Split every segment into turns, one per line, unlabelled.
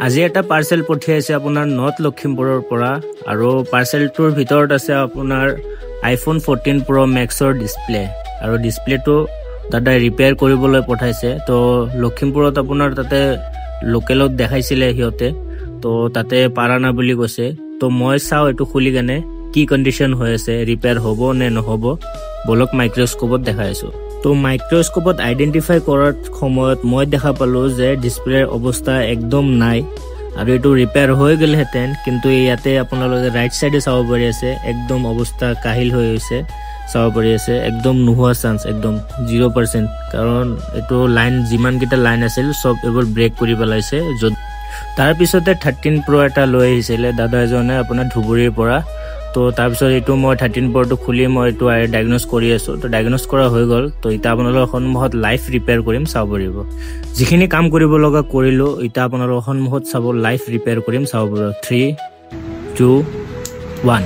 আজি এটা পাৰ্সেল পঠিয়াইছে আপোনাৰ নৰ্থ লখিমপুৰৰ পৰা আৰু পাৰ্সেলটোৰ ভিতৰত আছে আপোনাৰ আইফোন 14 Pro Maxৰ ডিসপ্লে আৰু ডিসপ্লেটো দাদাই ৰিপেয়াৰ কৰিবলৈ পঠাইছে তো লখিমপুৰত আপোনাৰ তাতে লোকেলত দেখাইছিলে হিয়তে তো তাতে পাৰা না বুলি কৈছে তো মই চাও এটো খুলি গনে কি কন্ডিশন হৈ আছে ৰিপেয়াৰ হ'ব নে নহব বলক মাইক্ৰোস্কোপত দেখাইছো তো মাইক্ৰোস্কোপত আইডেন্টিফাই কৰাৰ সময়ত মই দেখা পালো যে ডিসপ্লেৰ অৱস্থা একদম নাই আৰু এটো ৰিপেয়াৰ হৈ গল হেতেন কিন্তু ইয়াতে আপোনালোকে ৰাইট সাইডে চাব পাৰি আছে একদম অৱস্থা কাহিল হৈ হৈছে চাব পাৰি আছে একদম নোহোৱা চান্স একদম 0% কাৰণ এটো লাইন যিমান কিটা লাইন আছিল সব এবাৰ ব্ৰেক কৰি পেলাইছে তাৰ পিছতে 13 Pro এটা লৈ আহিছিলে দাদা এজনে আপোনাৰ ধুবুৰীৰ পৰা তো তাৰ পিছত এটো মই 13 Pro টো খুলি মই এটো ডায়াগনোজ কৰি আছো তো ডায়াগনোজ কৰা হৈ গল তো ইটা আপোনালোকৰ সন্মুখত লাইভ ৰিপেয়াৰ কৰিম চাব পাৰিব যিখিনি কাম কৰিব লগা কৰিলো ইটা আপোনালোকৰ সন্মুখত চাব লাইভ ৰিপেয়াৰ কৰিম চাব পাৰিব 3 2 1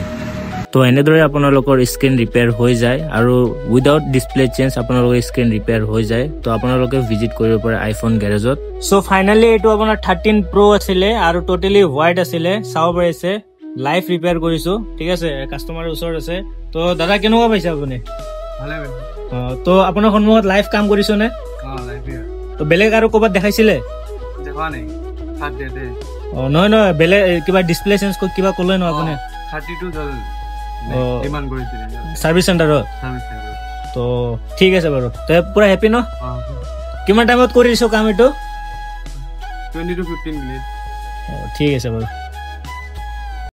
তো এনেদৰে আপোনালোকৰ স্ক্ৰিন ৰিপেয়াৰ হৈ যায় আৰু উইদাউট ডিসপ্লে চেঞ্জ আপোনালোকৰ স্ক্ৰিন ৰিপেয়াৰ হৈ যায় তো আপোনালোকে ভিজিট কৰিব পাৰে আইফোন গ্যাৰেজত সো ফাইনালি এটো আপোনাৰ 13 Pro আছিলে আৰু টোটালি হোৱাইট আছিলে চাব পাৰিছে লাইভ ৰিপেয়াৰ কৰিছো ঠিক আছে কাস্টমাৰৰ ওচৰত আছে তো দাদা কেনেকুৱা পাইছে আপুনি ভালে তো আপোনাৰ সন্মুখত লাইভ কাম কৰিছো নে লাইভ তো বেলেগ আৰু ক'বাত দেখাইছিলে দেখা নাই ফাট দে নহয় নহয় বেলেগ কিবা ডিসপ্লে চেঞ্জ কিবা ক'লে ন আপুনি 32 ডলাৰ ডিমান্ড কৰিছিলে সাৰ্ভিস চেণ্টাৰত তো ঠিক আছে বাৰু তে পুৰা হ্যাপি ন কিমান টাইমত কৰিছো কাম এটো 20 to 15 মিনিট ঠিক আছে বাৰু